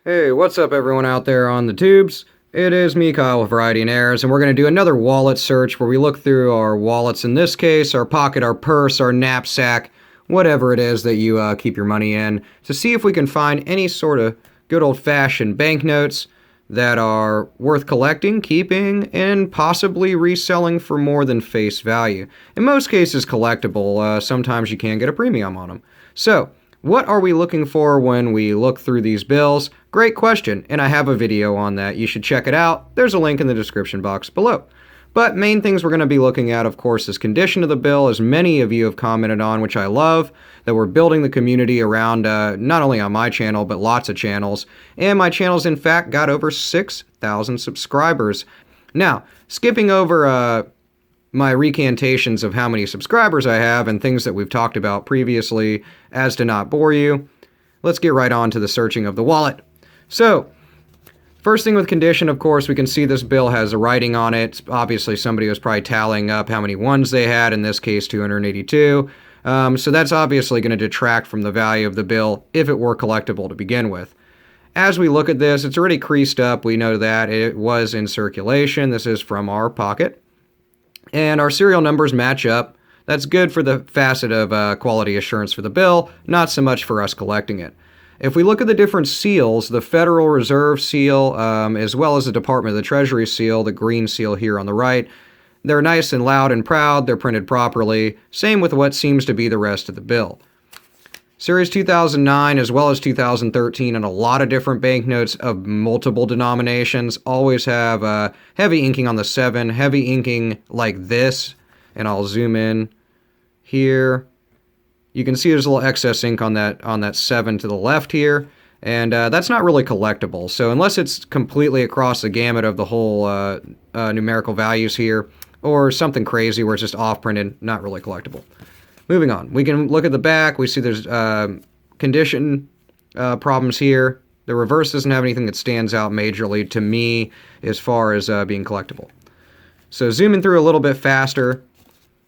Hey, what's up everyone out there on the tubes? It is me, Kyle, with Variety and Errors, and we're going to do another wallet search where we look through our wallets, in this case, our pocket, our purse, our knapsack, whatever it is that you keep your money in, to see if we can find any sort of good old-fashioned banknotes that are worth collecting, keeping, and possibly reselling for more than face value. In most cases, collectible. Sometimes you can get a premium on them. So, what are we looking for when we look through these bills? Great question, and I have a video on that. You should check it out. There's a link in the description box below. But main things we're going to be looking at, of course, is condition of the bill, as many of you have commented on, which I love, that we're building the community around, not only on my channel, but lots of channels. And my channel's, in fact, got over 6,000 subscribers. Now, skipping over my recantations of how many subscribers I have and things that we've talked about previously as to not bore you, let's get right on to the searching of the wallet. So, first thing with condition, of course, we can see this bill has a writing on it. Obviously, somebody was probably tallying up how many ones they had, in this case 282. So that's obviously going to detract from the value of the bill if it were collectible to begin with. As we look at this, it's already creased up. We know that it was in circulation. This is from our pocket. And our serial numbers match up. That's good for the facet of quality assurance for the bill, not so much for us collecting it. If we look at the different seals, the Federal Reserve seal, as well as the Department of the Treasury seal, the green seal here on the right, they're nice and loud and proud, they're printed properly, same with what seems to be the rest of the bill. Series 2009 as well as 2013 and a lot of different banknotes of multiple denominations always have heavy inking on the 7, heavy inking like this, and I'll zoom in here. You can see there's a little excess ink on that 7 to the left here, and that's not really collectible. So unless it's completely across the gamut of the whole numerical values here, or something crazy where it's just off-printed, not really collectible. Moving on, we can look at the back. We see there's condition problems here. The reverse doesn't have anything that stands out majorly to me as far as being collectible. So zooming through a little bit faster,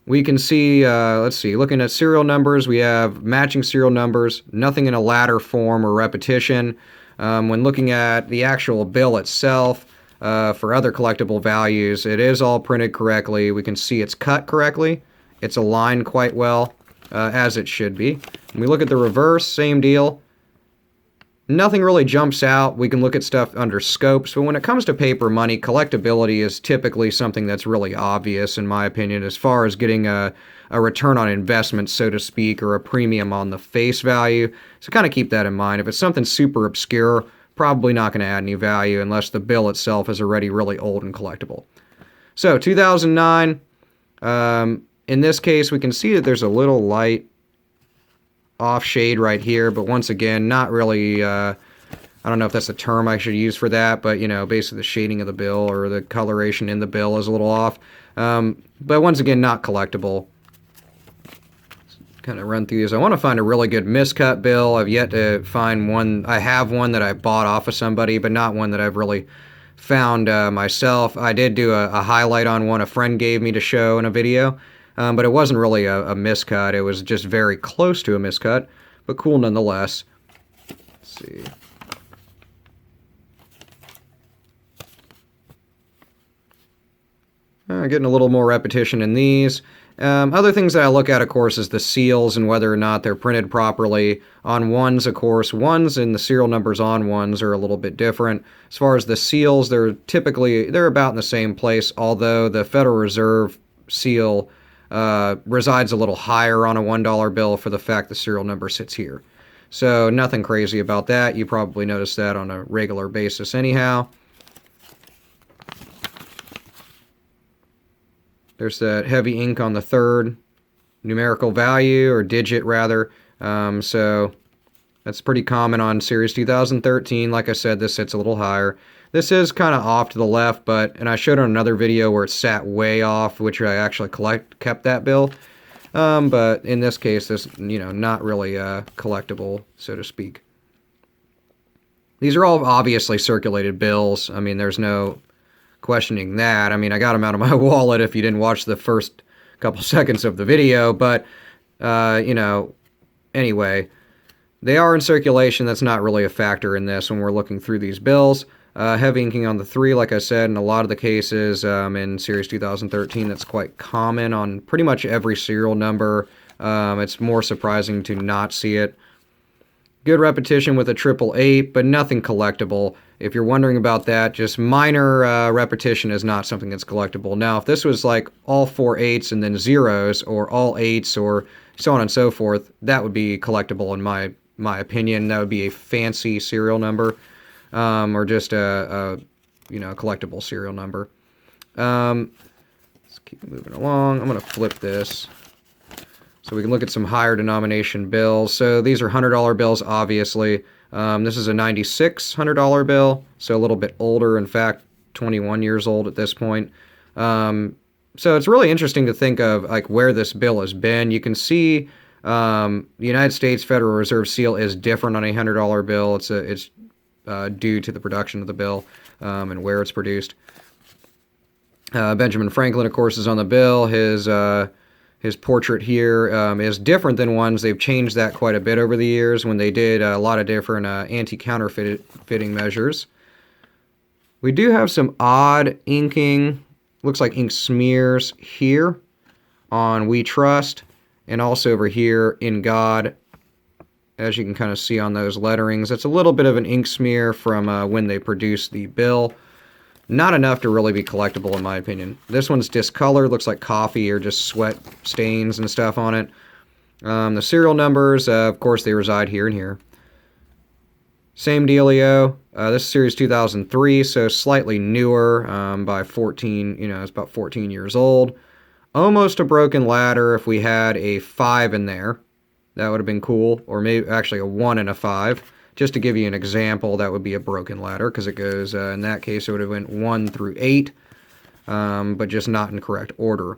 we can see, let's see, looking at serial numbers, we have matching serial numbers, nothing in a ladder form or repetition. When looking at the actual bill itself, for other collectible values, it is all printed correctly. We can see it's cut correctly. It's aligned quite well, as it should be. When we look at the reverse, same deal. Nothing really jumps out. We can look at stuff under scopes, but when it comes to paper money, collectability is typically something that's really obvious, in my opinion, as far as getting a return on investment, so to speak, or a premium on the face value. So kind of keep that in mind. If it's something super obscure, probably not going to add any value unless the bill itself is already really old and collectible. So 2009, in this case, we can see that there's a little light off shade right here, but once again, not really, I don't know if that's the term I should use for that, but, you know, basically the shading of the bill or the coloration in the bill is a little off. But once again, not collectible. Kind of run through these. I want to find a really good miscut bill. I've yet to find one. I have one that I bought off of somebody, but not one that I've really found myself. I did do a highlight on one a friend gave me to show in a video. But it wasn't really a miscut. It was just very close to a miscut, but cool nonetheless. Let's see. Getting a little more repetition in these. Other things that I look at, of course, is the seals and whether or not they're printed properly. On ones, of course, ones and the serial numbers on ones are a little bit different. As far as the seals, they're about in the same place, although the Federal Reserve seal resides a little higher on a $1 bill for the fact the serial number sits here. So nothing crazy about that. You probably notice that on a regular basis anyhow. There's that heavy ink on the third numerical value, or digit rather. So that's pretty common on Series 2013. Like I said, this sits a little higher. This is kind of off to the left, and I showed on another video where it sat way off, which I actually kept that bill. But in this case, this, you know, not really collectible, so to speak. These are all obviously circulated bills. I mean, there's no questioning that. I mean, I got them out of my wallet if you didn't watch the first couple seconds of the video, but, you know, anyway, They are in circulation. That's not really a factor in this when we're looking through these bills. Heavy inking on the 3, like I said, in a lot of the cases in Series 2013, that's quite common on pretty much every serial number. It's more surprising to not see it. Good repetition with a 888, but nothing collectible. If you're wondering about that, just minor repetition is not something that's collectible. Now, if this was like all 4 8s and then zeros, or all 8s, or so on and so forth, that would be collectible in my opinion. That would be a fancy serial number, or just a collectible serial number. Let's keep moving along. I'm gonna flip this so we can look at some higher denomination bills. So these are $100 bills, obviously. This is a $96 $100 bill, so a little bit older. In fact, 21 years old at this point. So it's really interesting to think of like where this bill has been. You can see the United States Federal Reserve seal is different on a $100 bill. It's due to the production of the bill and where it's produced. Benjamin Franklin, of course, is on the bill. His portrait here is different than ones. They've changed that quite a bit over the years when they did a lot of different anti-counterfeiting measures. We do have some odd inking. Looks like ink smears here on We Trust, and also over here in God, as you can kind of see on those letterings. It's a little bit of an ink smear from when they produced the bill. Not enough to really be collectible, in my opinion. This one's discolored, looks like coffee or just sweat stains and stuff on it. The serial numbers, of course, they reside here and here. Same dealio. This is Series 2003, so slightly newer by 14, it's about 14 years old. Almost a broken ladder if we had a 5 in there. That would have been cool, or maybe actually a 1 and a 5. Just to give you an example, that would be a broken ladder, because it goes, in that case, it would have went 1 through 8, but just not in correct order.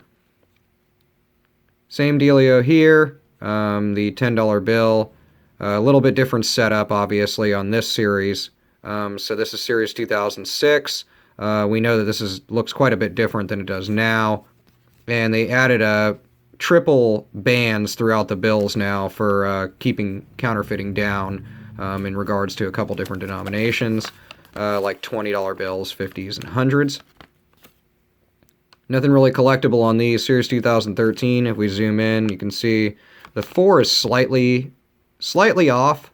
Same dealio here, the $10 bill. A little bit different setup, obviously, on this series. So this is Series 2006. We know that this looks quite a bit different than it does now. And they added triple bands throughout the bills now for keeping counterfeiting down. In regards to a couple different denominations, like $20 bills, 50s, and 100s. Nothing really collectible on these. Series 2013, if we zoom in, you can see the 4 is slightly off,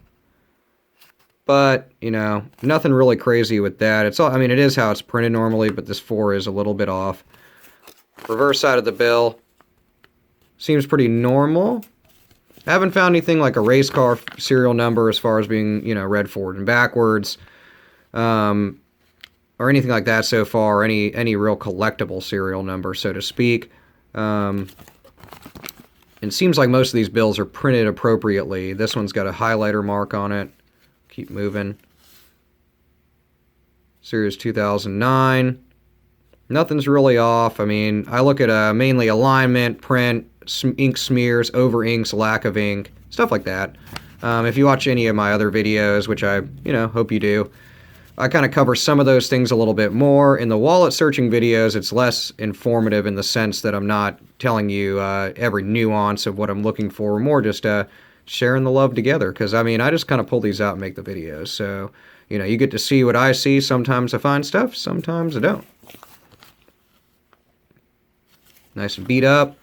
but, nothing really crazy with that. It is how it's printed normally, but this 4 is a little bit off. Reverse side of the bill seems pretty normal. I haven't found anything like a race car serial number as far as being, read forward and backwards, or anything like that so far, any real collectible serial number, so to speak. It seems like most of these bills are printed appropriately. This one's got a highlighter mark on it. Keep moving. Series 2009. Nothing's really off. I look at mainly alignment, print, ink smears, over inks, lack of ink, stuff like that. If you watch any of my other videos, which I, hope you do, I kind of cover some of those things a little bit more. In the wallet searching videos, it's less informative in the sense that I'm not telling you every nuance of what I'm looking for, more just sharing the love together, because, I just kind of pull these out and make the videos. So, you get to see what I see. Sometimes I find stuff, sometimes I don't. Nice and beat up.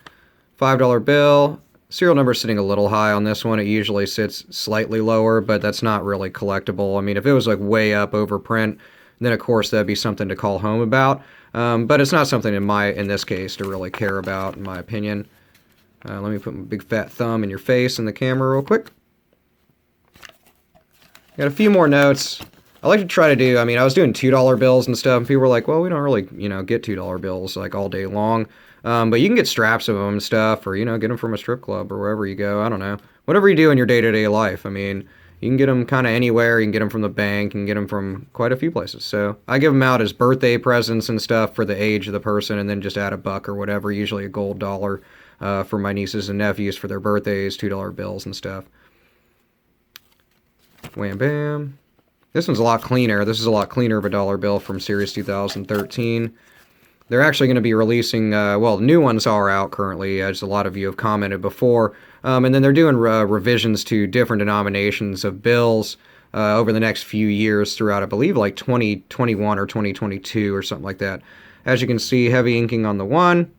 $5 bill. Serial number sitting a little high on this one. It usually sits slightly lower, but that's not really collectible. If it was like way up over print, then of course that'd be something to call home about. But it's not something in this case to really care about, in my opinion. Let me put my big fat thumb in your face in the camera real quick. Got a few more notes. I like to try to do, I was doing $2 bills and stuff, and people were like, well, we don't really, get $2 bills like all day long. But you can get straps of them and stuff, or, get them from a strip club or wherever you go. I don't know. Whatever you do in your day-to-day life. You can get them kind of anywhere. You can get them from the bank. You can get them from quite a few places. So I give them out as birthday presents and stuff for the age of the person, and then just add a buck or whatever, usually a gold dollar for my nieces and nephews for their birthdays, $2 bills and stuff. Wham bam. This one's a lot cleaner. This is a lot cleaner of a dollar bill from Series 2013. They're actually going to be releasing, well, new ones are out currently, as a lot of you have commented before. And then they're doing revisions to different denominations of bills over the next few years throughout, I believe, like 2021 or 2022 or something like that. As you can see, heavy inking on the one.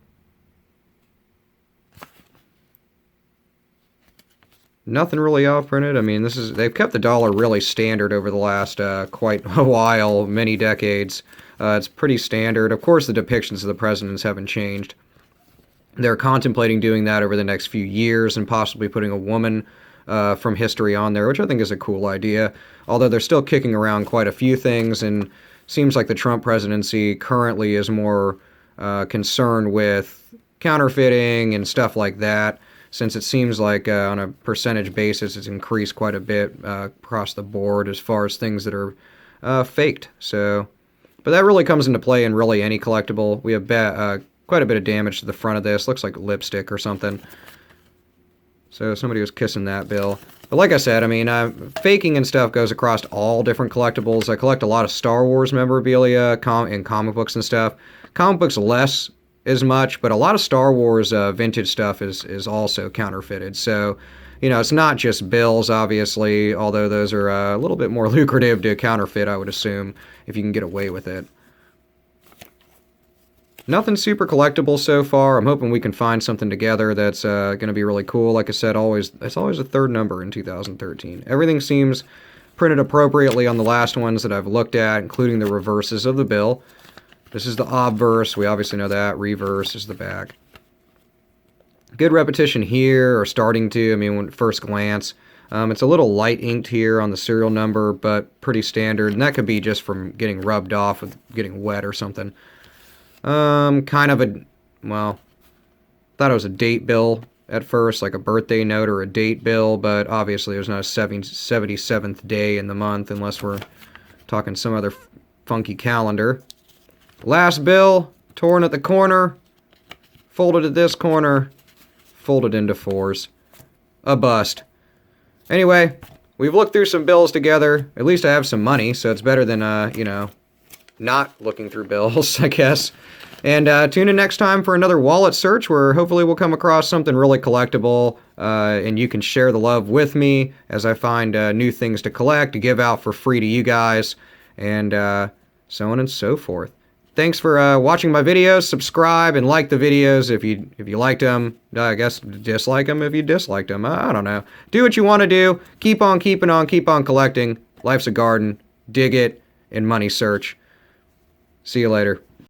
Nothing really off-printed. I mean, they've kept the dollar really standard over the last quite a while, many decades. It's pretty standard. Of course, the depictions of the presidents haven't changed. They're contemplating doing that over the next few years and possibly putting a woman from history on there, which I think is a cool idea. Although they're still kicking around quite a few things, and seems like the Trump presidency currently is more concerned with counterfeiting and stuff like that, since it seems like on a percentage basis it's increased quite a bit across the board as far as things that are faked. So, but that really comes into play in really any collectible. We have quite a bit of damage to the front of this. Looks like lipstick or something. So somebody was kissing that bill. But like I said, I mean, faking and stuff goes across all different collectibles. I collect a lot of Star Wars memorabilia and comic books and stuff. Comic books less as much, but a lot of Star Wars vintage stuff is also counterfeited. So, you know, it's not just bills, obviously, although those are a little bit more lucrative to counterfeit, I would assume, if you can get away with it. Nothing super collectible so far. I'm hoping we can find something together that's going to be really cool. Like I said, it's always a third number in 2013. Everything seems printed appropriately on the last ones that I've looked at, including the reverses of the bill. This is the obverse. We obviously know that. Reverse is the back. Good repetition here, or starting to. I mean, at first glance. It's a little light inked here on the serial number, but pretty standard. And that could be just from getting rubbed off with getting wet or something. Kind of well, thought it was a date bill at first, like a birthday note or a date bill, but obviously there's not a 77th day in the month unless we're talking some other funky calendar. Last bill, torn at the corner, folded at this corner, folded into fours. A bust. Anyway, we've looked through some bills together. At least I have some money, so it's better than, you know, not looking through bills, I guess. And tune in next time for another wallet search where hopefully we'll come across something really collectible, and you can share the love with me as I find new things to collect, to give out for free to you guys, and so on and so forth. Thanks for watching my videos. Subscribe and like the videos if you liked them. I guess dislike them if you disliked them. I don't know. Do what you want to do. Keep on keeping on. Keep on collecting. Life's a garden. Dig it and money search. See you later.